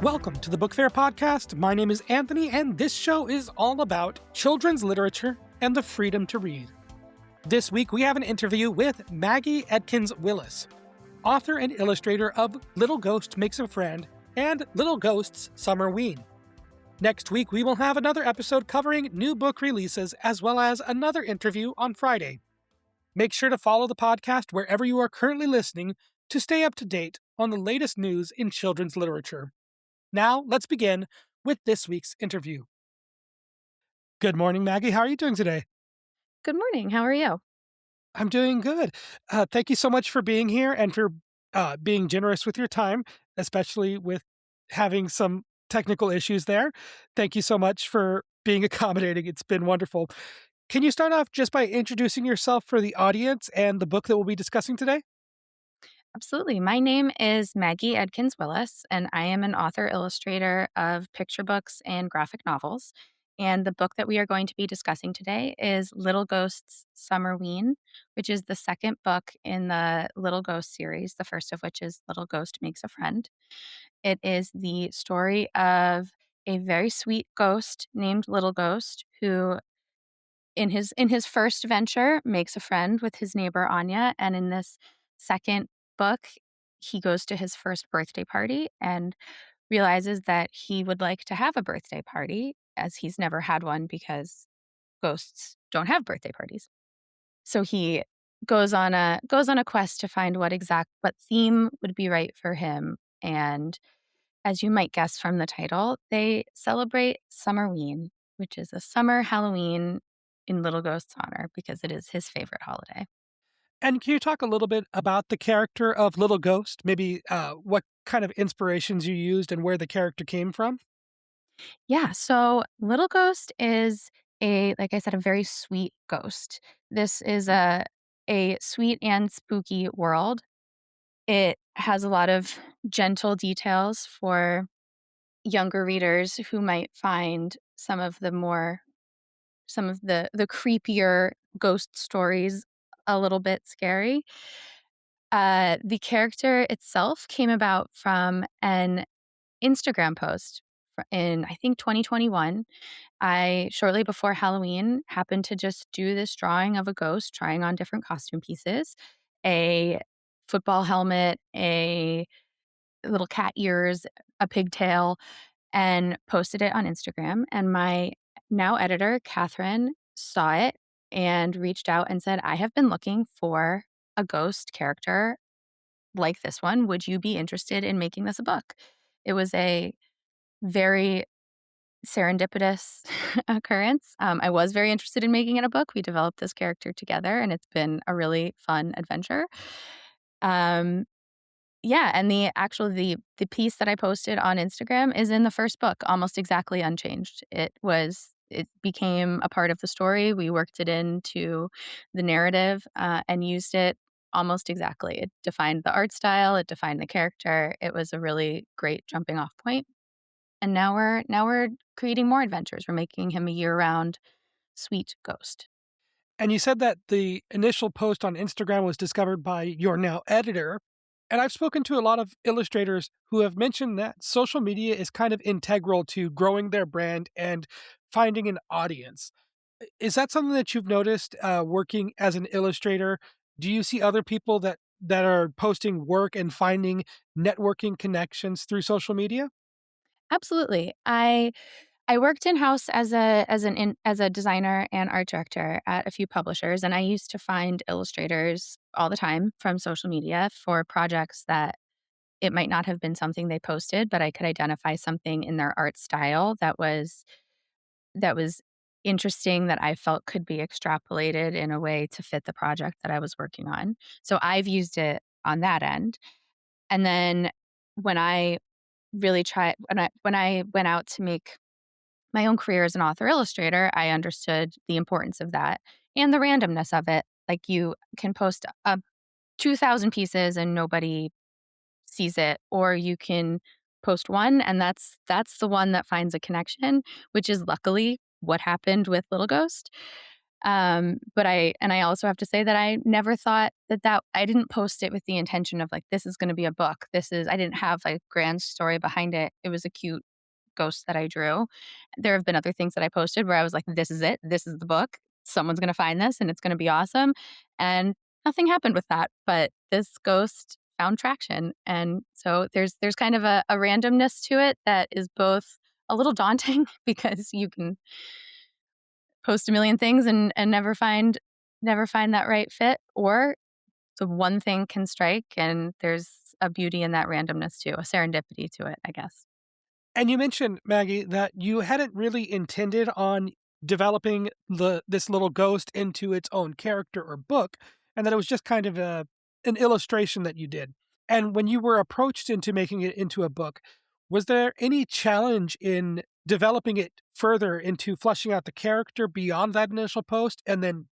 Welcome to the Book Fair podcast. My name is Anthony, and this show is all about children's literature and the freedom to read. This week, we have an interview with Maggie Edkins Willis, author and illustrator of Little Ghost Makes a Friend and Little Ghost's Summerween. Next week, we will have another episode covering new book releases as well as another interview on Friday. Make sure to follow the podcast wherever you are currently listening to stay up to date on the latest news in children's literature. Now, let's begin with this week's interview. Good morning, Maggie. How are you doing today? Good morning. How are you? I'm doing good. Thank you so much for being here and for being generous with your time, especially with having some technical issues there. Thank you so much for being accommodating. It's been wonderful. Can you start off just by introducing yourself for the audience and the book that we'll be discussing today? Absolutely. My name is Maggie Edkins Willis, and I am an author illustrator of picture books and graphic novels. And the book that we are going to be discussing today is Little Ghost's Summerween, which is the second book in the Little Ghost series, the first of which is Little Ghost Makes a Friend. It is the story of a very sweet ghost named Little Ghost who in his first venture makes a friend with his neighbor Anya, and in this second book he goes to his first birthday party and realizes that he would like to have a birthday party as he's never had one because ghosts don't have birthday parties. So he goes on a quest to find what theme would be right for him. And as you might guess from the title, they celebrate Summerween, which is a summer Halloween in Little Ghost's honor because it is his favorite holiday. And can you talk a little bit about the character of Little Ghost? Maybe what kind of inspirations you used and where the character came from? Yeah, so Little Ghost is like I said, a very sweet ghost. This is a sweet and spooky world. It has a lot of gentle details for younger readers who might find some of the creepier ghost stories a little bit scary. The character itself came about from an Instagram post in, I think, 2021. I, shortly before Halloween, happened to just do this drawing of a ghost trying on different costume pieces, a football helmet, a little cat ears, a pigtail, and posted it on Instagram. And my now editor, Catherine, saw it and reached out and said, I have been looking for a ghost character like this one. Would you be interested in making this a book? It was a very serendipitous occurrence. I was very interested in making it a book. We developed this character together, and it's been a really fun adventure. Um, Yeah, and the piece that I posted on Instagram is in the first book, almost exactly unchanged. It became a part of the story. We worked it into the narrative, and used it almost exactly. It defined the art style, it defined the character. It was a really great jumping off point. And now we're creating more adventures. We're making him a year-round sweet ghost. And you said that the initial post on Instagram was discovered by your now editor. And I've spoken to a lot of illustrators who have mentioned that social media is kind of integral to growing their brand and finding an audience. Is that something that you've noticed working as an illustrator? Do you see other people that are posting work and finding networking connections through social media? Absolutely. I worked in-house as a designer and art director at a few publishers, and I used to find illustrators all the time from social media for projects that it might not have been something they posted, but I could identify something in their art style that was interesting that I felt could be extrapolated in a way to fit the project that I was working on. So I've used it on that end. And then when I when I went out to make my own career as an author illustrator, I understood the importance of that and the randomness of it. Like you can post 2,000 pieces and nobody sees it, or you can post one and that's the one that finds a connection, which is luckily what happened with Little Ghost. But I also have to say that I never thought that I didn't post it with the intention of like, this is going to be a book. I didn't have like grand story behind it. It was a cute ghost that I drew. There have been other things that I posted where I was like, this is it. This is the book. Someone's going to find this and it's going to be awesome. And nothing happened with that. But this ghost found traction. And so there's kind of a randomness to it that is both a little daunting because you can post a million things and never find that right fit, or the one thing can strike and there's a beauty in that randomness too, a serendipity to it, I guess. And you mentioned, Maggie, that you hadn't really intended on developing this little ghost into its own character or book, and that it was just kind of an illustration that you did. And when you were approached into making it into a book, was there any challenge in developing it further into fleshing out the character beyond that initial post and then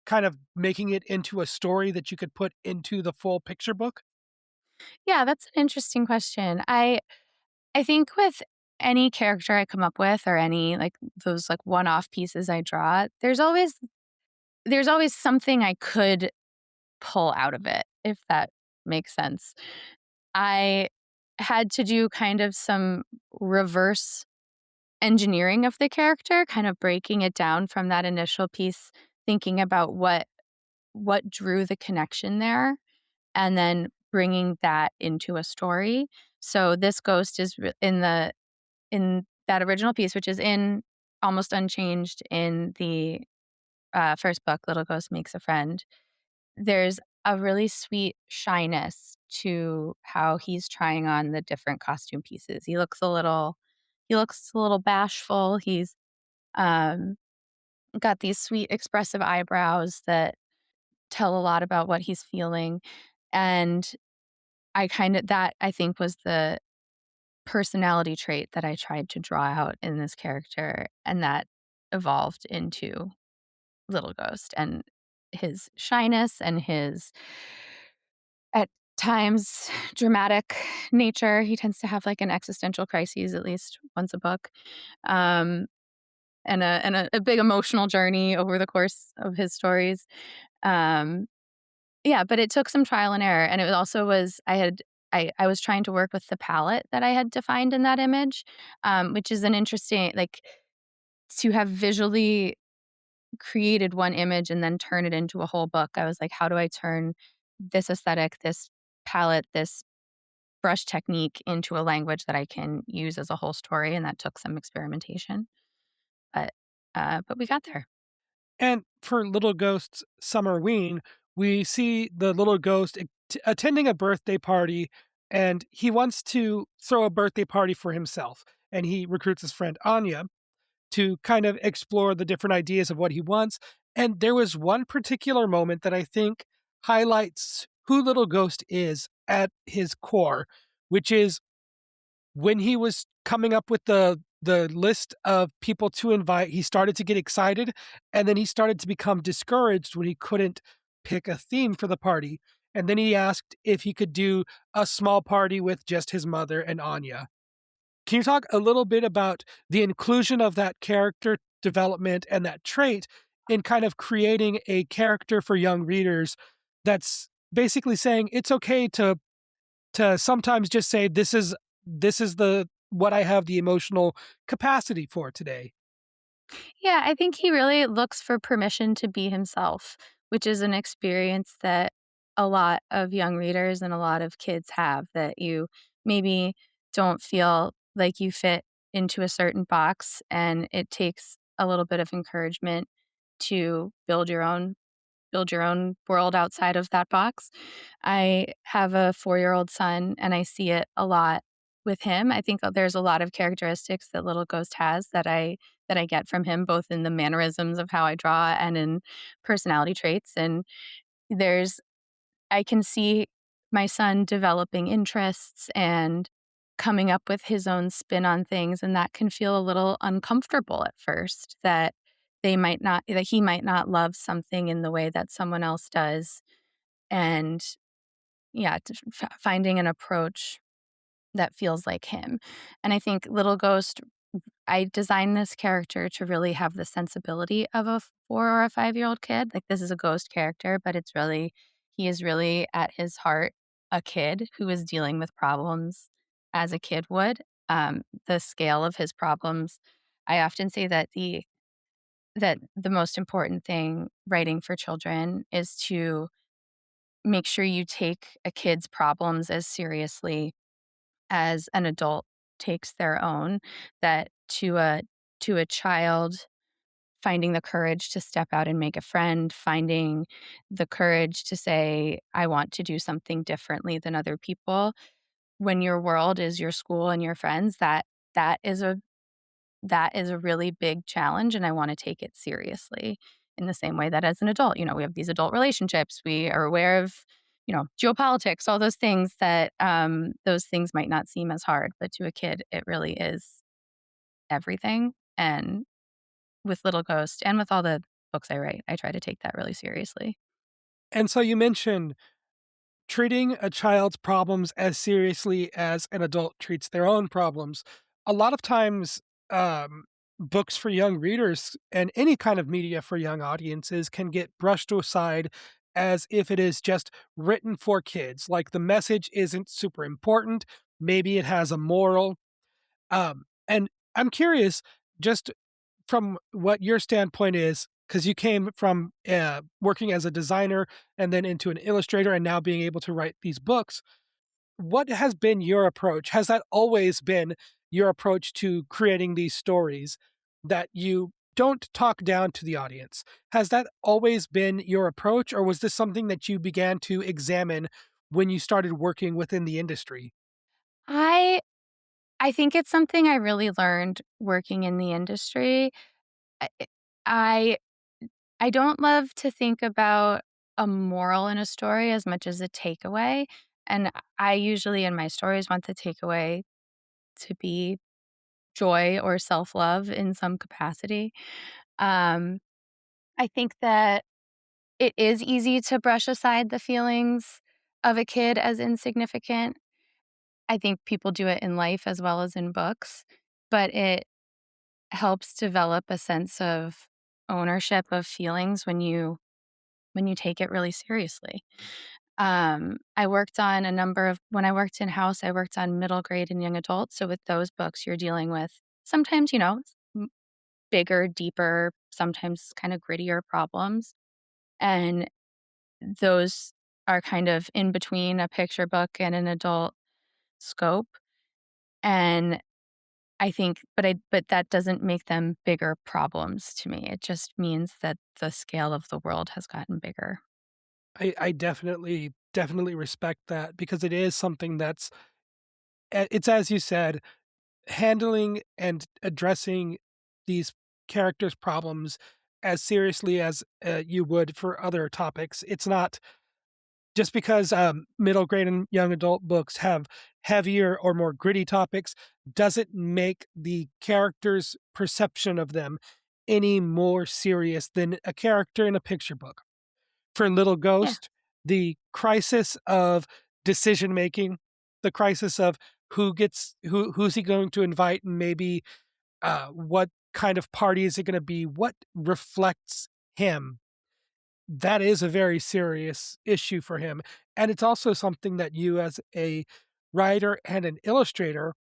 kind of making it into a story that you could put into the full picture book? Yeah, that's an interesting question. I think with any character I come up with or any like those like one-off pieces I draw, there's always something I could pull out of it, if that makes sense. I had to do kind of some reverse engineering of the character, kind of breaking it down from that initial piece, thinking about what drew the connection there, and then bringing that into a story. So this ghost is in that original piece, which is in almost unchanged in the first book, Little Ghost Makes a Friend. There's a really sweet shyness to how he's trying on the different costume pieces. He looks a little bashful. He's um, got these sweet expressive eyebrows that tell a lot about what he's feeling. And that I think was the personality trait that I tried to draw out in this character, and that evolved into Little Ghost and his shyness and his, at times, dramatic nature. He tends to have like an existential crises at least once a book. Um, and a big emotional journey over the course of his stories. Um, yeah, but it took some trial and error, and it also was I was trying to work with the palette that I had defined in that image, which is an interesting like to have visually created one image and then turn it into a whole book. I was like, how do I turn this aesthetic, this palette, this brush technique into a language that I can use as a whole story? And that took some experimentation, but but we got there. And for Little Ghost's Summerween, we see the little ghost attending a birthday party, and he wants to throw a birthday party for himself. And he recruits his friend Anya to kind of explore the different ideas of what he wants. And there was one particular moment that I think highlights who Little Ghost is at his core, which is when he was coming up with the list of people to invite. He started to get excited, and then he started to become discouraged when he couldn't pick a theme for the party. And then he asked if he could do a small party with just his mother and Anya. Can you talk a little bit about the inclusion of that character development and that trait in kind of creating a character for young readers that's basically saying it's okay to sometimes just say this is the what I have the emotional capacity for today. Yeah, I think he really looks for permission to be himself, which is an experience that a lot of young readers and a lot of kids have, that you maybe don't feel like you fit into a certain box, and it takes a little bit of encouragement to build your own world outside of that box. I have a 4-year-old son, and I see it a lot with him. I think there's a lot of characteristics that Little Ghost has that I get from him, both in the mannerisms of how I draw and in personality traits. And there's I can see my son developing interests and coming up with his own spin on things, and that can feel a little uncomfortable at first, that he might not love something in the way that someone else does. And yeah, finding an approach that feels like him. And I think Little Ghost, I designed this character to really have the sensibility of a or a 5-year-old kid. Like, this is a ghost character, but he is really at his heart a kid who is dealing with problems as a kid would. The scale of his problems, I often say that the most important thing writing for children is to make sure you take a kid's problems as seriously as an adult takes their own, that to a child, finding the courage to step out and make a friend, finding the courage to say, "I want to do something differently than other people." When your world is your school and your friends, that is a that is a really big challenge, and I wanna take it seriously in the same way that as an adult, we have these adult relationships, we are aware of, geopolitics, all those things that, those things might not seem as hard, but to a kid, it really is everything, and with Little Ghost and with all the books I write, I try to take that really seriously. And so you mentioned treating a child's problems as seriously as an adult treats their own problems. A lot of times, um, books for young readers and any kind of media for young audiences can get brushed aside as if it is just written for kids. Like the message isn't super important. Maybe it has a moral. And I'm curious, just from what your standpoint is, because you came from working as a designer and then into an illustrator and now being able to write these books. What has been your approach? Has that always been your approach to creating these stories, that you don't talk down to the audience? Has that always been your approach, or was this something that you began to examine when you started working within the industry? I I think it's something I really learned working in the industry. I I I don't love to think about a moral in a story as much as a takeaway, and I usually in my stories want the takeaway to be joy or self-love in some capacity. Um, I think that it is easy to brush aside the feelings of a kid as insignificant. I think people do it in life as well as in books, but it helps develop a sense of ownership of feelings when you take it really seriously. I worked on a number of when I worked in house, I worked on middle grade and young adults. So with those books, you're dealing with sometimes, bigger, deeper, sometimes kind of grittier problems. And those are kind of in between a picture book and an adult scope. And but that doesn't make them bigger problems to me. It just means that the scale of the world has gotten bigger. I definitely respect that, because it is something that's it's as you said, handling and addressing these characters' problems as seriously as you would for other topics. It's not just because middle grade and young adult books have heavier or more gritty topics doesn't make the character's perception of them any more serious than a character in a picture book. For Little Yeah. Ghost, the crisis of decision making, the crisis of who's he going to invite, and maybe what kind of party is it going to be, what reflects him. That is a very serious issue for him, and it's also something that you as a writer and an illustrator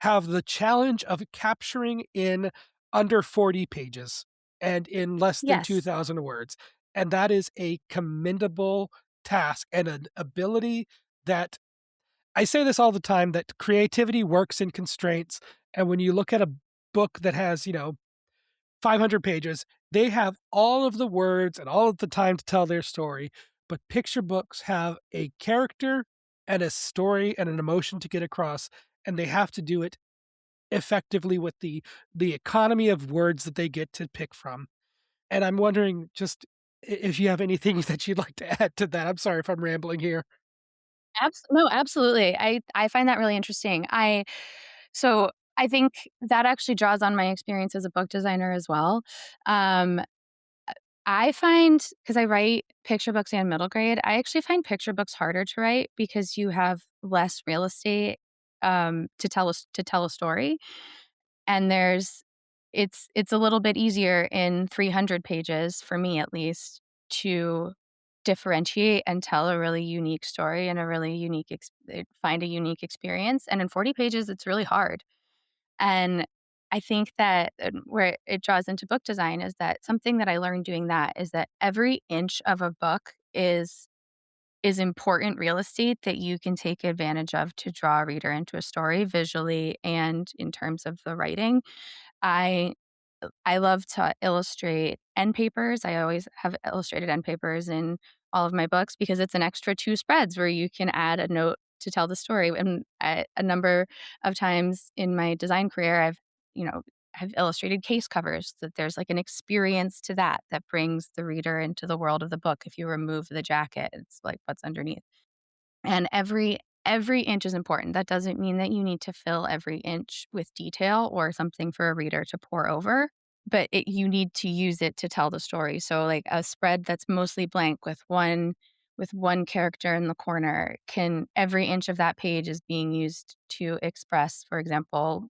have the challenge of capturing in under 40 pages and in less than Yes. 2,000 words, and that is a commendable task and an ability that I say this all the time, that creativity works in constraints, and when you look at a book that has, 500 pages. They have all of the words and all of the time to tell their story, but picture books have a character and a story and an emotion to get across, and they have to do it effectively with the economy of words that they get to pick from. And I'm wondering just if you have anything that you'd like to add to that. I'm sorry if I'm rambling here. No, absolutely. I find that really interesting. I think that actually draws on my experience as a book designer as well. Um, I find because I write picture books and middle grade, I actually find picture books harder to write because you have less real estate to tell a story, and there's it's a little bit easier in 300 pages, for me at least, to differentiate and tell a really unique story and a really find a unique experience, and in 40 pages, it's really hard. And I think that, where it draws into book design is that something that I learned doing that is that every inch of a book is important real estate that you can take advantage of to draw a reader into a story visually and in terms of the writing. I I love to illustrate end papers. I always have illustrated end papers in all of my books because it's an extra 2 spreads where you can add a note to tell the story, and a number of times in my design career, you know, I've illustrated case covers that there's, like, an experience to that that brings the reader into the world of the book. If you remove the jacket, it's like what's underneath. And every inch is important. That doesn't mean that you need to fill every inch with detail or something for a reader to pore over, but you need to use it to tell the story. So, like, a spread that's mostly blank with one character in the corner, can every inch of that page is being used to express, for example,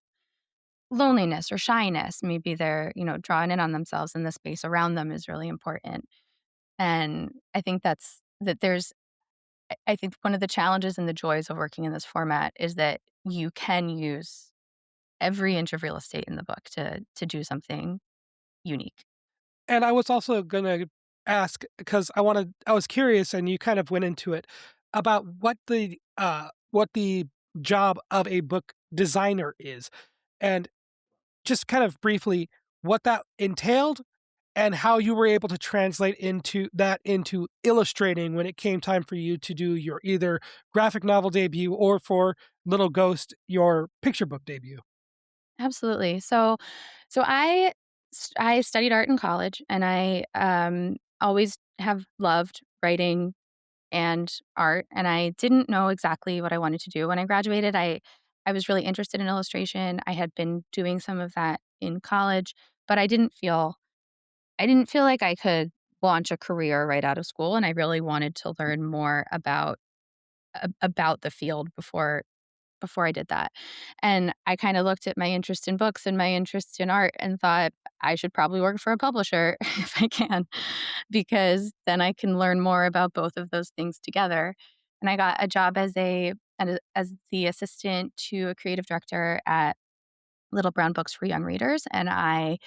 loneliness or shyness. Maybe they're, drawing in on themselves and the space around them is really important. And I think I think one of the challenges and the joys of working in this format is that you can use every inch of real estate in the book to do something unique. And I was also gonna ask, because I was curious, and you kind of went into it, about what the job of a book designer is, and just kind of briefly what that entailed, and how you were able to translate into illustrating when it came time for you to do your either graphic novel debut, or for Little Ghost, your picture book debut. Absolutely. So I studied art in college, and I always have loved writing and art, and I didn't know exactly what I wanted to do when I graduated. I was really interested in illustration. I had been doing some of that in college, but I didn't feel like I could launch a career right out of school, and I really wanted to learn more about the field before I did that. And I kinda looked at my interest in books and my interest in art and thought, "I should probably work for a publisher if I can, because then I can learn more about both of those things together." And I got a job as the assistant to a creative director at Little Brown Books for Young Readers, and I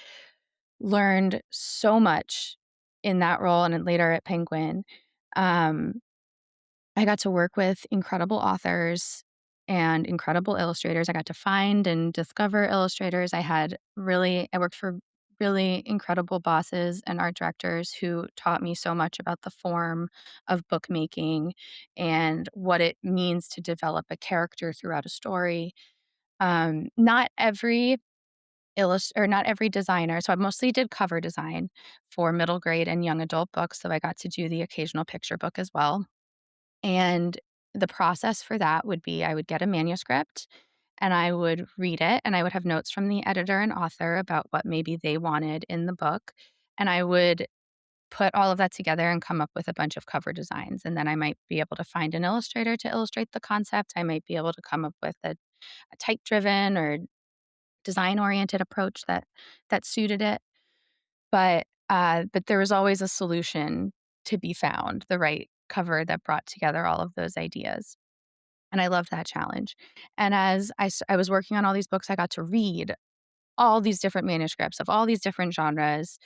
learned so much in that role and then later at Penguin. Um, I got to work with incredible authors and incredible illustrators. I got to find and discover illustrators. I worked for really incredible bosses and art directors who taught me so much about the form of bookmaking and what it means to develop a character throughout a story. Not every designer, so I mostly did cover design for middle grade and young adult books, so I got to do the occasional picture book as well. And the process for that would be I would get a manuscript and I would read it, and I would have notes from the editor and author about what maybe they wanted in the book. And I would put all of that together and come up with a bunch of cover designs. And then I might be able to find an illustrator to illustrate the concept. I might be able to come up with a type driven or design oriented approach that suited it. But there was always a solution to be found, the right cover that brought together all of those ideas, and I loved that challenge. And as I was working on all these books, I got to read all these different manuscripts of all these different genres,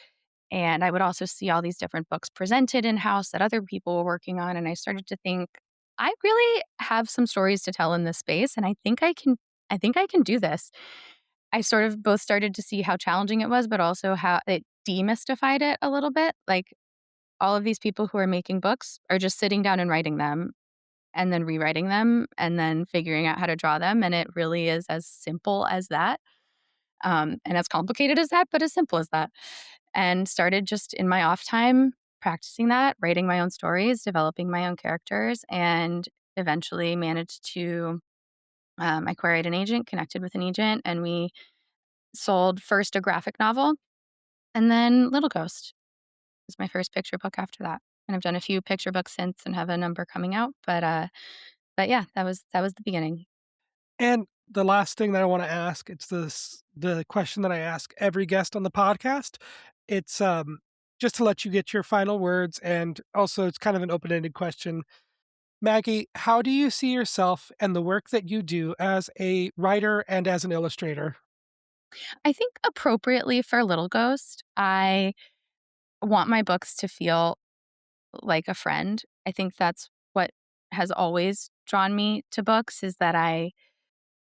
and I would also see all these different books presented in-house that other people were working on, and I started to think, "I really have some stories to tell in this space, and I think I can do this." I sort of both started to see how challenging it was, but also how it demystified it a little bit. Like, all of these people who are making books are just sitting down and writing them and then rewriting them and then figuring out how to draw them, and it really is as simple as that, and as complicated as that, but as simple as that. And started just in my off time practicing that, writing my own stories, developing my own characters, and eventually managed to I queried an agent, connected with an agent, and we sold first a graphic novel and then Little Ghost was my first picture book after that. And I've done a few picture books since and have a number coming out, but yeah, that was the beginning. And the last thing that I want to ask, it's the question that I ask every guest on the podcast. It's just to let you get your final words, and also it's kind of an open-ended question. Maggie, how do you see yourself and the work that you do as a writer and as an illustrator? I think appropriately for Little Ghost, I want my books to feel like a friend. I think that's what has always drawn me to books is that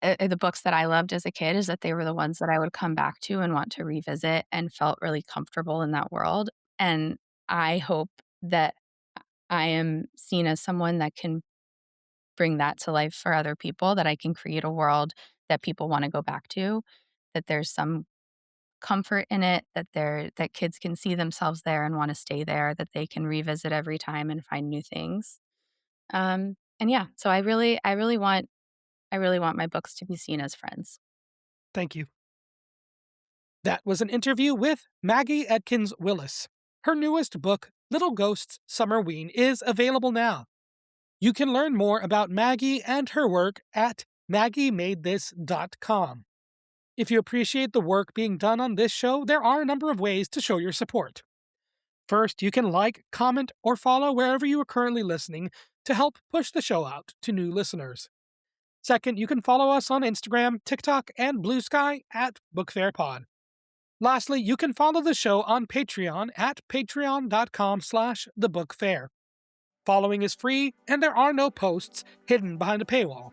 the books that I loved as a kid is that they were the ones that I would come back to and want to revisit and felt really comfortable in that world. And I hope that I am seen as someone that can bring that to life for other people, that I can create a world that people want to go back to, that there's some comfort in it, that kids can see themselves there and want to stay there, that they can revisit every time and find new things. And yeah, so I really want my books to be seen as friends. Thank you. That was an interview with Maggie Edkins Willis. Her newest book, Little Ghosts Summerween, is available now. You can learn more about Maggie and her work at maggiemadethis.com. If you appreciate the work being done on this show, there are a number of ways to show your support. First, you can like, comment, or follow wherever you are currently listening to help push the show out to new listeners. Second, you can follow us on Instagram, TikTok, and Blue Sky at BookFairPod. Lastly, you can follow the show on Patreon at patreon.com/thebookfair. Following is free, and there are no posts hidden behind a paywall.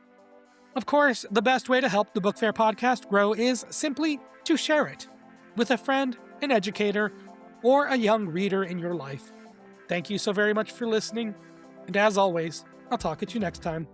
Of course, the best way to help the Book Fair podcast grow is simply to share it with a friend, an educator, or a young reader in your life. Thank you so very much for listening, and as always, I'll talk at you next time.